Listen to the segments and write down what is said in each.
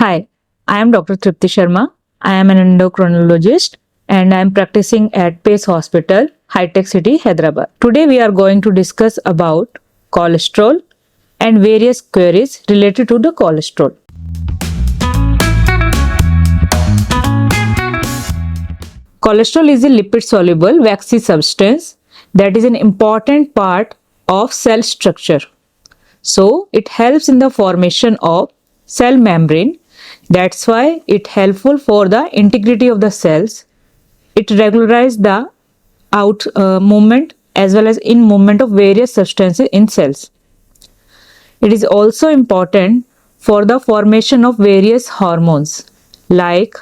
Hi, I am Dr. Tripti Sharma. I am an endocrinologist and I am practicing at Pace Hospital, High Tech City, Hyderabad. Today we are going to discuss about cholesterol and various queries related to the cholesterol. Cholesterol is a lipid soluble waxy substance that is an important part of cell structure. So it helps in the formation of cell membrane. That's why it helpful for the integrity of the cells. It regularizes the out movement as well as in movement of various substances in cells. It is also important for the formation of various hormones like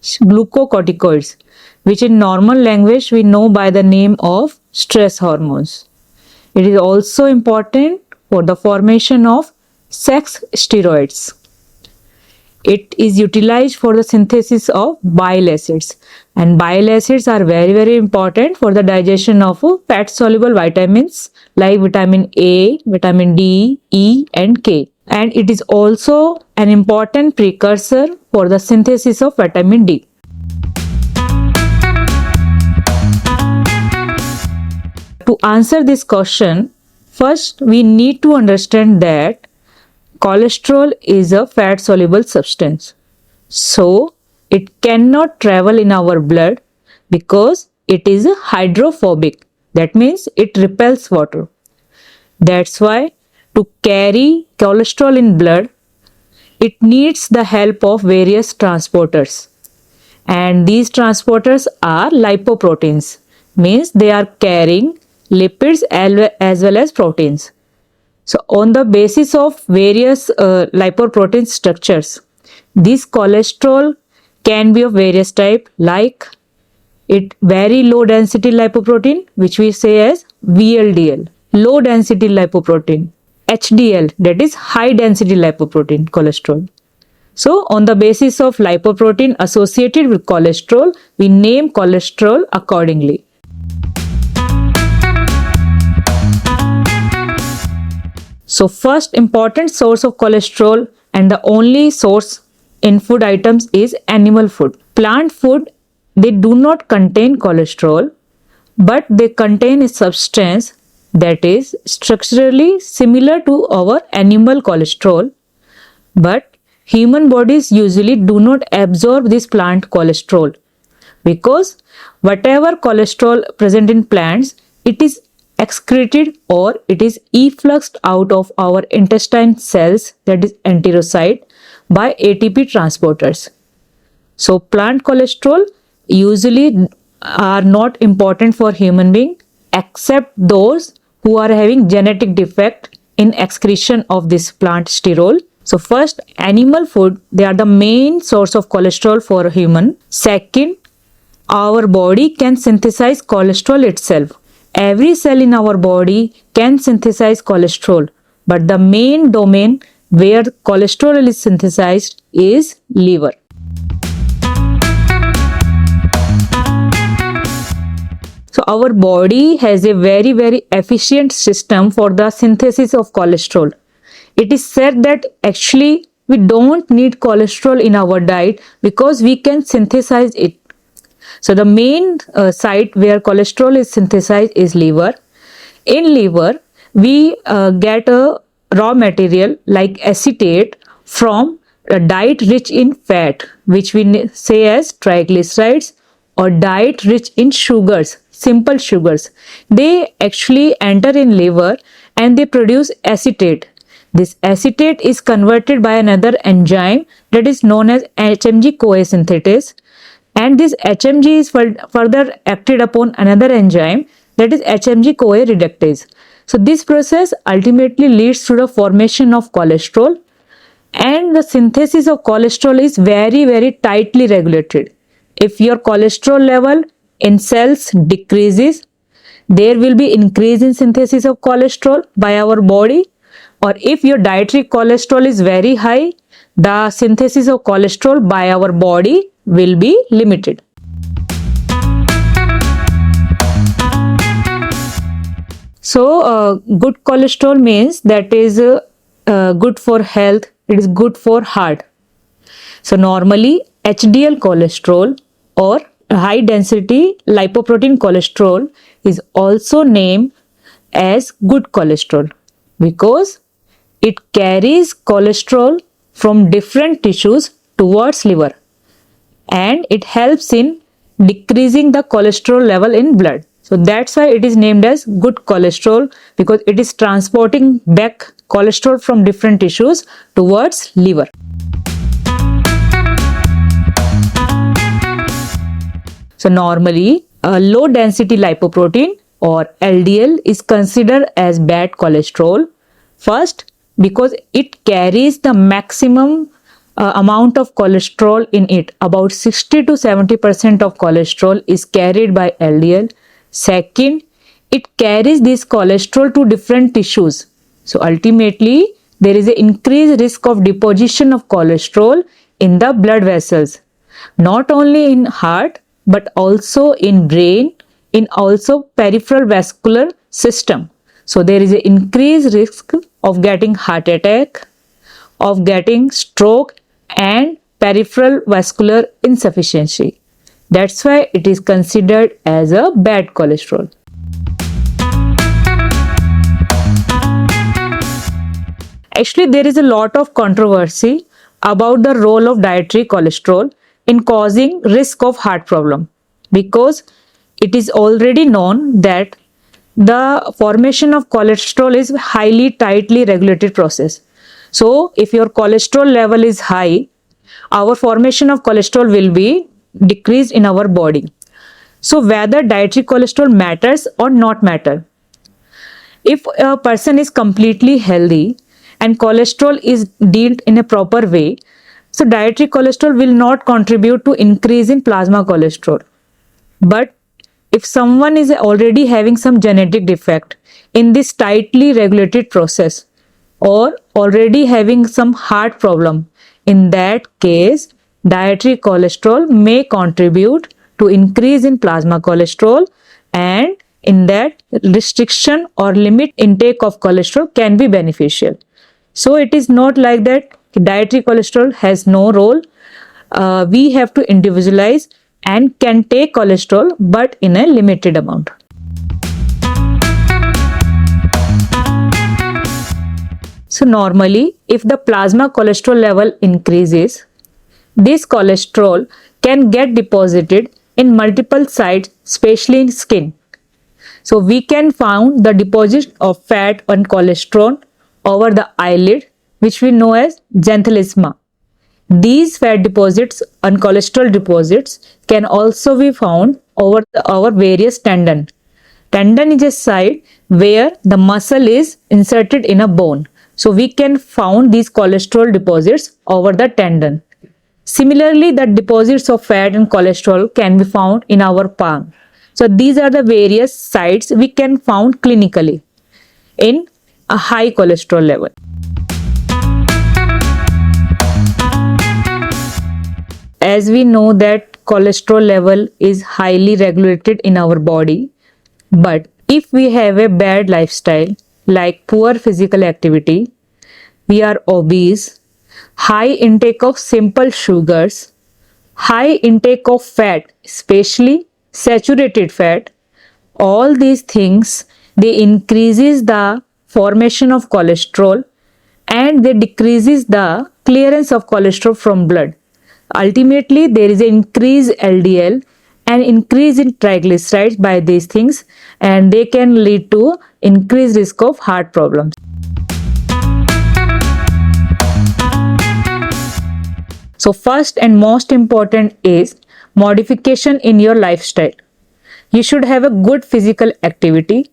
glucocorticoids, which in normal language we know by the name of stress hormones. It is also important for the formation of sex steroids. It is utilized for the synthesis of bile acids, and bile acids are very important for the digestion of fat soluble vitamins like vitamin A, vitamin D, E and K. And it is also an important precursor for the synthesis of vitamin D. To answer this question, first we need to understand that cholesterol is a fat soluble substance. So it cannot travel in our blood because it is hydrophobic. That means it repels water. That's why to carry cholesterol in blood, it needs the help of various transporters. And these transporters are lipoproteins, means they are carrying lipids as well as proteins. So on the basis of various lipoprotein structures, this cholesterol can be of various type like it very low density lipoprotein, which we say as VLDL, low density lipoprotein, HDL, that is high density lipoprotein cholesterol. So on the basis of lipoprotein associated with cholesterol, we name cholesterol accordingly. So first important source of cholesterol and the only source in food items is animal food. Plant food, they do not contain cholesterol, but they contain a substance that is structurally similar to our animal cholesterol, but human bodies usually do not absorb this plant cholesterol because whatever cholesterol present in plants, it is excreted or it is effluxed out of our intestine cells, that is enterocyte, by ATP transporters. So plant cholesterol usually are not important for human being except those who are having genetic defect in excretion of this plant sterol. So first, animal food, they are the main source of cholesterol for a human. Second, our body can synthesize cholesterol itself. Every cell in our body can synthesize cholesterol, but the main domain where cholesterol is synthesized is liver. So our body has a very efficient system for the synthesis of cholesterol. It is said that actually we don't need cholesterol in our diet because we can synthesize it. So the main site where cholesterol is synthesized is liver. In liver, we get a raw material like acetate from a diet rich in fat, which we say as triglycerides, or diet rich in sugars, simple sugars. They actually enter in liver and they produce acetate. This acetate is converted by another enzyme that is known as HMG-CoA synthetase. And this HMG is further acted upon another enzyme, that is HMG-CoA reductase. So this process ultimately leads to the formation of cholesterol, and the synthesis of cholesterol is very tightly regulated. If your cholesterol level in cells decreases, there will be increase in synthesis of cholesterol by our body, or if your dietary cholesterol is very high, the synthesis of cholesterol by our body will be limited. So good cholesterol means that is good for health, it is good for heart. So normally HDL cholesterol or high density lipoprotein cholesterol is also named as good cholesterol because it carries cholesterol from different tissues towards liver, and it helps in decreasing the cholesterol level in blood. So that's why it is named as good cholesterol, because it is transporting back cholesterol from different tissues towards liver. So normally a low density lipoprotein or LDL is considered as bad cholesterol. First, because it carries the maximum amount of cholesterol in it. About 60 to 70% of cholesterol is carried by LDL. Second, it carries this cholesterol to different tissues. So ultimately, there is an increased risk of deposition of cholesterol in the blood vessels, not only in heart but also in brain, in also peripheral vascular system. So there is an increased risk of getting heart attack, of getting stroke and peripheral vascular insufficiency. That's why it is considered as a bad cholesterol. Actually, there is a lot of controversy about the role of dietary cholesterol in causing risk of heart problem, because it is already known that the formation of cholesterol is highly tightly regulated process. So if your cholesterol level is high, our formation of cholesterol will be decreased in our body. So whether dietary cholesterol matters or not matter, if a person is completely healthy and cholesterol is dealt in a proper way, so dietary cholesterol will not contribute to increase in plasma cholesterol. But if someone is already having some genetic defect in this tightly regulated process or already having some heart problem, in that case dietary cholesterol may contribute to increase in plasma cholesterol, and in that restriction or limit intake of cholesterol can be beneficial. So it is not like that dietary cholesterol has no role. We have to individualize and can take cholesterol but in a limited amount. So normally if the plasma cholesterol level increases, this cholesterol can get deposited in multiple sites, especially in skin. So we can find the deposit of fat and cholesterol over the eyelid, which we know as xanthelasma. These fat deposits and cholesterol deposits can also be found over our various tendon. Tendon is a site where the muscle is inserted in a bone. So we can find these cholesterol deposits over the tendon. Similarly, the deposits of fat and cholesterol can be found in our palm. So these are the various sites we can find clinically in a high cholesterol level. As we know that cholesterol level is highly regulated in our body, but if we have a bad lifestyle like poor physical activity, we are obese, high intake of simple sugars, high intake of fat, especially saturated fat, all these things, they increases the formation of cholesterol and they decreases the clearance of cholesterol from blood. Ultimately, there is an increase LDL and increase in triglycerides by these things, and they can lead to increased risk of heart problems. So first and most important is modification in your lifestyle. You should have a good physical activity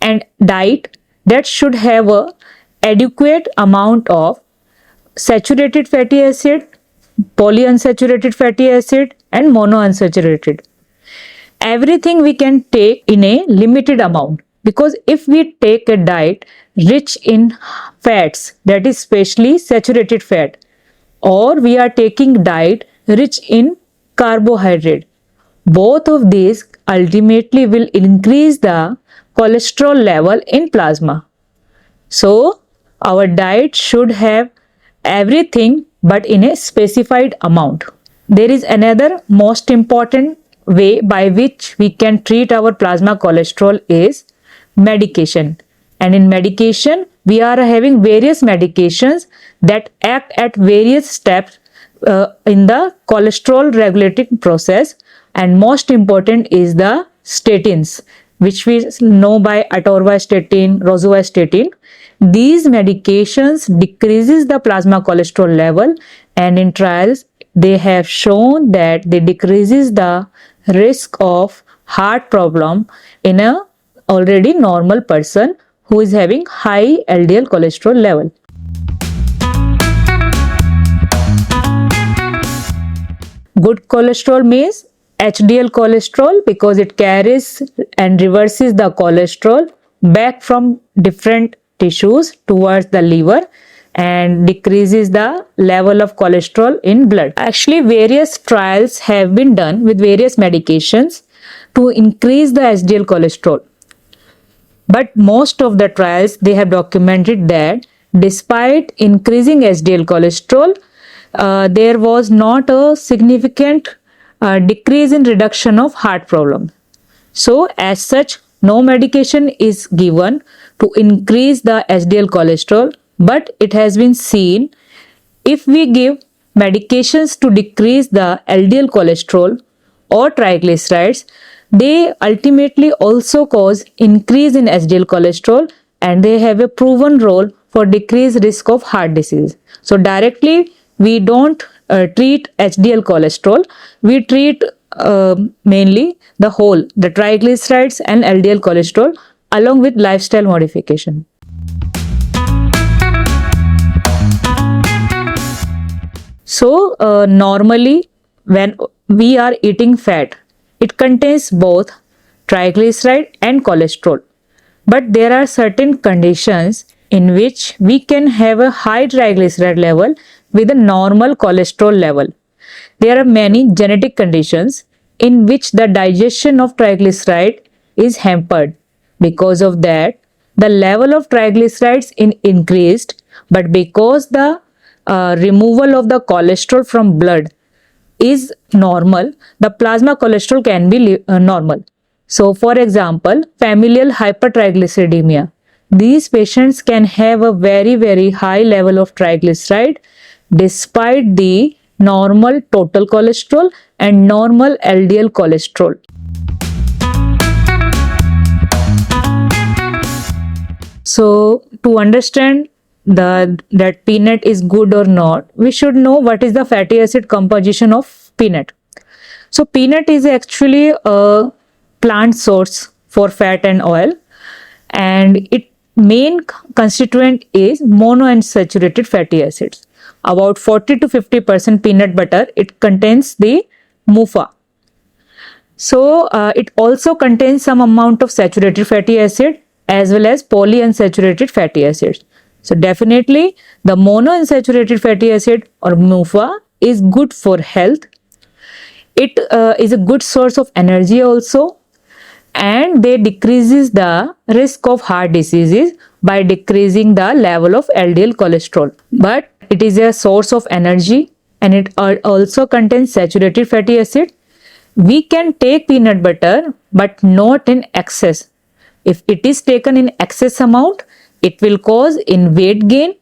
and diet that should have a adequate amount of saturated fatty acid, polyunsaturated fatty acid and monounsaturated. Everything we can take in a limited amount, because if we take a diet rich in fats, that is especially saturated fat, or we are taking diet rich in carbohydrate, both of these ultimately will increase the cholesterol level in plasma. So our diet should have everything but in a specified amount. There is another most important way by which we can treat our plasma cholesterol is medication. And in medication, we are having various medications that act at various steps in the cholesterol regulating process, and most important is the statins, which we know by atorvastatin, rosuvastatin. These medications decreases the plasma cholesterol level, and in trials they have shown that they decreases the risk of heart problem in a already normal person who is having high LDL cholesterol level. Good cholesterol means HDL cholesterol, because it carries and reverses the cholesterol back from different tissues towards the liver and decreases the level of cholesterol in blood. Actually, various trials have been done with various medications to increase the HDL cholesterol. But most of the trials, they have documented that despite increasing HDL cholesterol, there was not a significant decrease in reduction of heart problem. So as such, no medication is given to increase the HDL cholesterol, but it has been seen if we give medications to decrease the LDL cholesterol or triglycerides, they ultimately also cause increase in HDL cholesterol, and they have a proven role for decreased risk of heart disease. So directly we don't treat HDL cholesterol, we treat mainly the triglycerides and LDL cholesterol along with lifestyle modification. So normally when we are eating fat, it contains both triglyceride and cholesterol. But there are certain conditions in which we can have a high triglyceride level with a normal cholesterol level. There are many genetic conditions in which the digestion of triglyceride is hampered. Because of that, the level of triglycerides increased, but because the removal of the cholesterol from blood is normal, the plasma cholesterol can be normal. So for example, familial hypertriglyceridemia. These patients can have a very high level of triglyceride despite the normal total cholesterol and normal LDL cholesterol. So to understand that peanut is good or not, we should know what is the fatty acid composition of peanut. So peanut is actually a plant source for fat and oil, and its main constituent is monounsaturated fatty acids. About 40 to 50% peanut butter, it contains the MUFA. So it also contains some amount of saturated fatty acid as well as polyunsaturated fatty acids. So definitely the monounsaturated fatty acid or MUFA is good for health. It is a good source of energy also, and they decreases the risk of heart diseases by decreasing the level of LDL cholesterol. But it is a source of energy, and it also contains saturated fatty acid. We can take peanut butter, but not in excess. If it is taken in excess amount, it will cause in weight gain,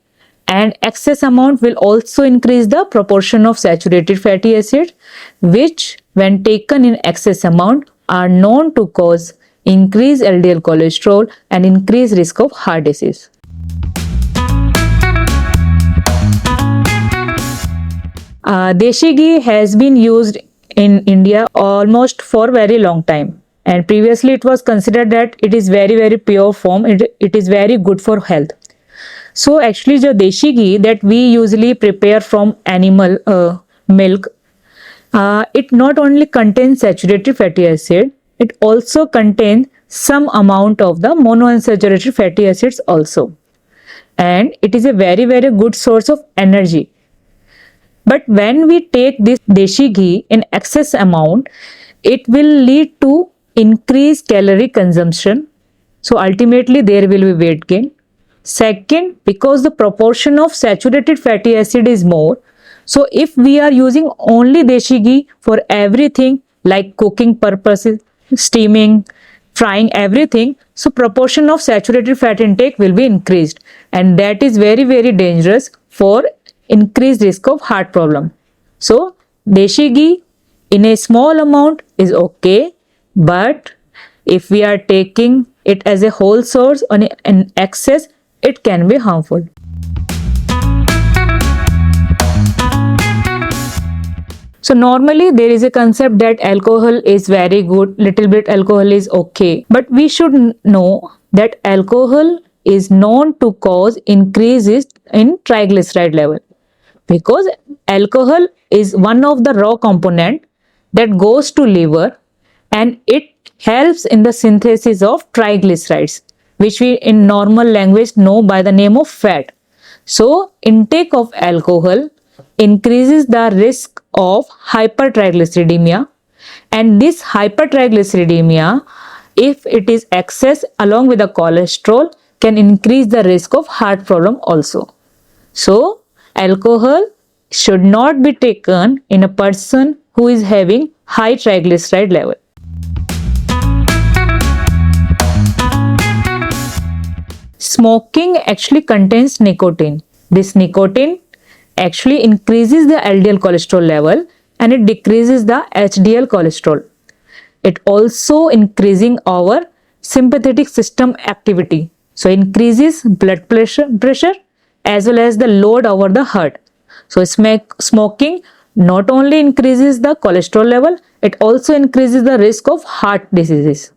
and excess amount will also increase the proportion of saturated fatty acid, which when taken in excess amount are known to cause increased LDL cholesterol and increased risk of heart disease. Deshi ghee has been used in India almost for very long time, and previously it was considered that it is very pure form, it is very good for health. So actually the deshi ghee that we usually prepare from animal milk, it not only contains saturated fatty acid, it also contains some amount of the monounsaturated fatty acids also, and it is a very good source of energy. But when we take this deshi ghee in excess amount, it will lead to increased calorie consumption. So ultimately there will be weight gain. Second, because the proportion of saturated fatty acid is more, So if we are using only deshi ghee for everything like cooking purposes, steaming, frying everything, so proportion of saturated fat intake will be increased, and that is very very dangerous for increased risk of heart problem. So deshi ghee in a small amount is okay, but if we are taking it as a whole source on an excess, it can be harmful. So normally there is a concept that alcohol is very good, little bit alcohol is okay. But we should know that alcohol is known to cause increases in triglyceride level, because alcohol is one of the raw component that goes to liver, and it helps in the synthesis of triglycerides, which we in normal language know by the name of fat. So intake of alcohol increases the risk of hypertriglyceridemia, and this hypertriglyceridemia, if it is excess along with the cholesterol, can increase the risk of heart problem also. So alcohol should not be taken in a person who is having high triglyceride level. Smoking actually contains nicotine. This nicotine actually increases the LDL cholesterol level, and it decreases the HDL cholesterol. It also increasing our sympathetic system activity. So increases blood pressure as well as the load over the heart. So smoking not only increases the cholesterol level, it also increases the risk of heart diseases.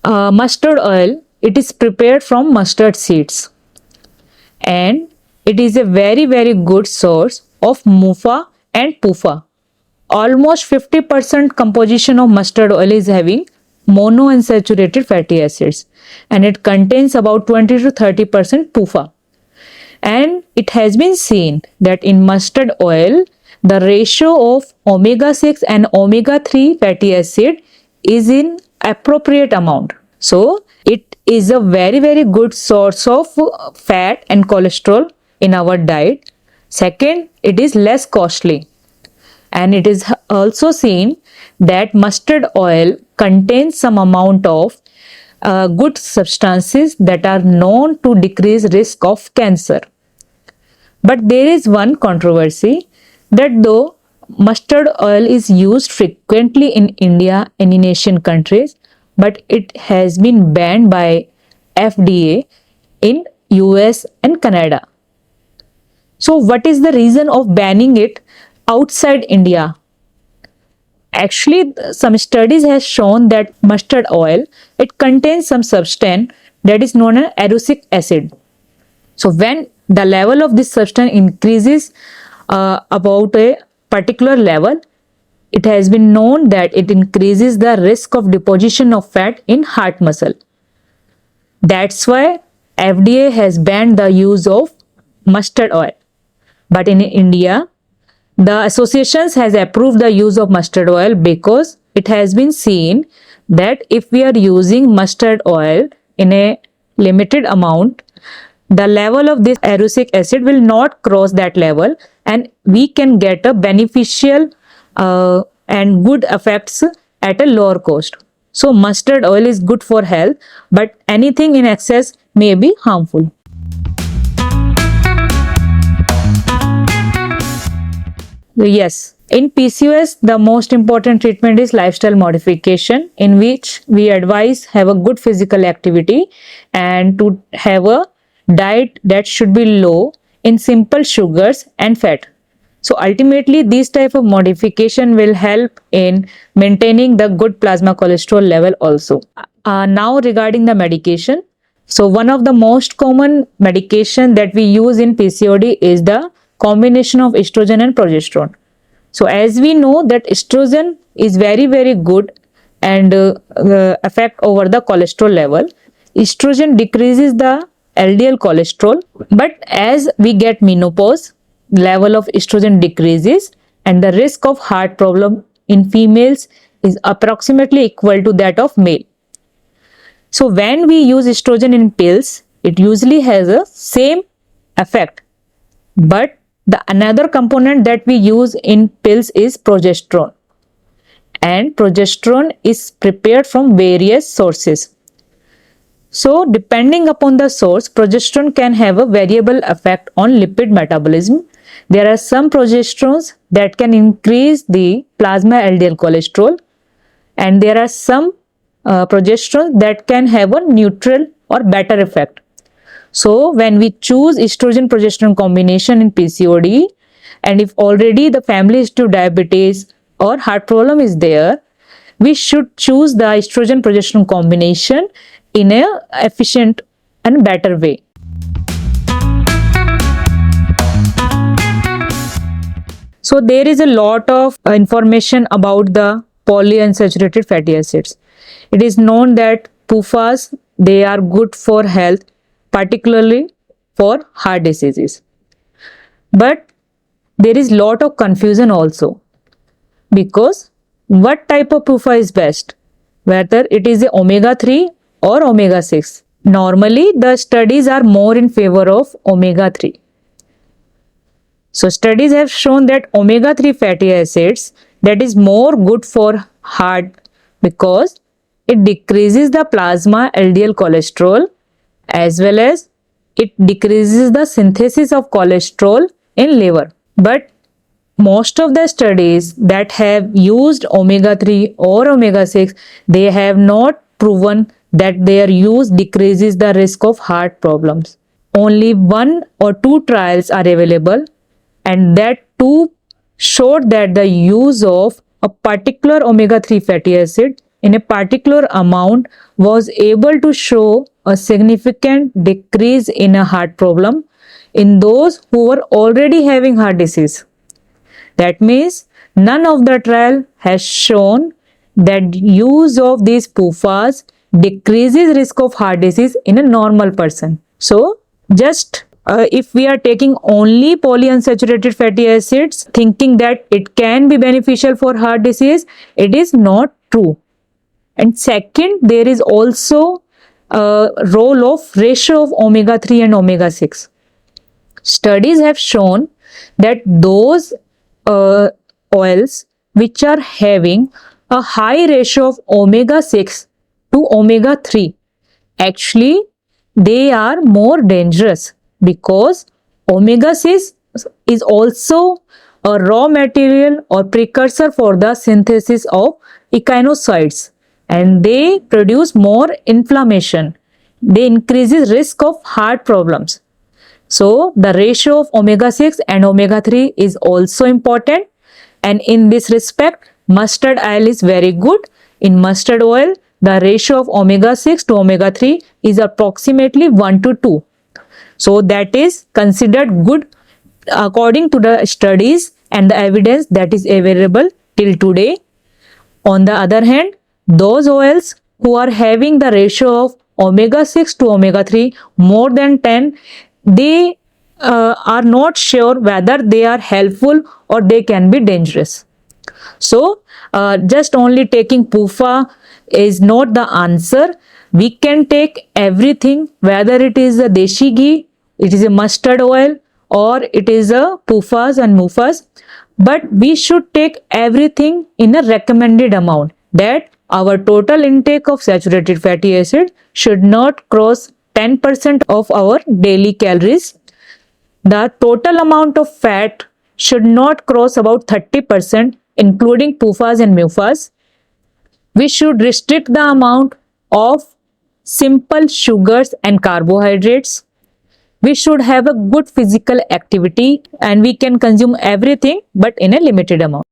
Mustard oil, it is prepared from mustard seeds, and it is a very very good source of MUFA and PUFA. Almost 50% composition of mustard oil is having monounsaturated fatty acids, and it contains about 20 to 30% PUFA. And it has been seen that in mustard oil, the ratio of omega-6 and omega-3 fatty acid is in appropriate amount. So it is a very very good source of fat and cholesterol in our diet. Second, it is less costly, and it is also seen that mustard oil contains some amount of good substances that are known to decrease risk of cancer. But there is one controversy, that though mustard oil is used frequently in India and in Asian countries, but it has been banned by FDA in US and Canada. So what is the reason of banning it outside India? Actually, some studies have shown that mustard oil, it contains some substance that is known as erucic acid. So when the level of this substance increases about a particular level, it has been known that it increases the risk of deposition of fat in heart muscle. That's why FDA has banned the use of mustard oil. But in India, the associations has approved the use of mustard oil, because it has been seen that if we are using mustard oil in a limited amount, the level of this erucic acid will not cross that level, and we can get a beneficial and good effects at a lower cost. So mustard oil is good for health, but anything in excess may be harmful. Yes, in PCOS, the most important treatment is lifestyle modification, in which we advise have a good physical activity and to have a diet that should be low in simple sugars and fat. So ultimately, these type of modification will help in maintaining the good plasma cholesterol level also. Now regarding the medication. So one of the most common medication that we use in PCOD is the combination of estrogen and progesterone. So as we know that estrogen is very very good and affect over the cholesterol level. Estrogen decreases the LDL cholesterol, but as we get menopause, level of estrogen decreases, and the risk of heart problem in females is approximately equal to that of male. So when we use estrogen in pills, it usually has a same effect, but the another component that we use in pills is progesterone, and progesterone is prepared from various sources. So depending upon the source, progesterone can have a variable effect on lipid metabolism. There are some progesterones that can increase the plasma LDL cholesterol, and there are some progesterone that can have a neutral or better effect. So when we choose estrogen progesterone combination in PCOD, and if already the family history of diabetes or heart problem is there, we should choose the estrogen progesterone combination in a efficient and better way. So there is a lot of information about the polyunsaturated fatty acids. It is known that PUFAs, they are good for health, particularly for heart diseases. But there is lot of confusion also, because what type of PUFA is best, whether it is a omega-3 or omega-6. Normally the studies are more in favor of omega-3. So studies have shown that omega-3 fatty acids, that is more good for heart, because it decreases the plasma LDL cholesterol, as well as it decreases the synthesis of cholesterol in liver. But most of the studies that have used omega-3 or omega-6, they have not proven that their use decreases the risk of heart problems. Only 1 or 2 trials are available, and that too showed that the use of a particular omega-3 fatty acid in a particular amount was able to show a significant decrease in a heart problem in those who were already having heart disease. That means none of the trial has shown that use of these PUFAs decreases risk of heart disease in a normal person. So just if we are taking only polyunsaturated fatty acids, thinking that it can be beneficial for heart disease, it is not true. And second, there is also a role of ratio of omega-3 and omega-6. Studies have shown that those oils which are having a high ratio of omega-6 to omega-3, actually they are more dangerous, because omega-6 is also a raw material or precursor for the synthesis of echinocyoids, and they produce more inflammation. They increases risk of heart problems. So the ratio of omega-6 and omega-3 is also important, and in this respect mustard oil is very good. In mustard oil, the ratio of omega-6 to omega-3 is approximately 1 to 2. So that is considered good according to the studies and the evidence that is available till today. On the other hand, those oils who are having the ratio of omega-6 to omega-3 more than 10, they are not sure whether they are helpful or they can be dangerous. So just only taking PUFA is not the answer. We can take everything, whether it is a deshi ghee, it is a mustard oil, or it is a PUFAs and MUFAs, but we should take everything in a recommended amount, that our total intake of saturated fatty acid should not cross 10% of our daily calories. The total amount of fat should not cross about 30%, including PUFAs and MUFAs. We should restrict the amount of simple sugars and carbohydrates. We should have a good physical activity, and we can consume everything but in a limited amount.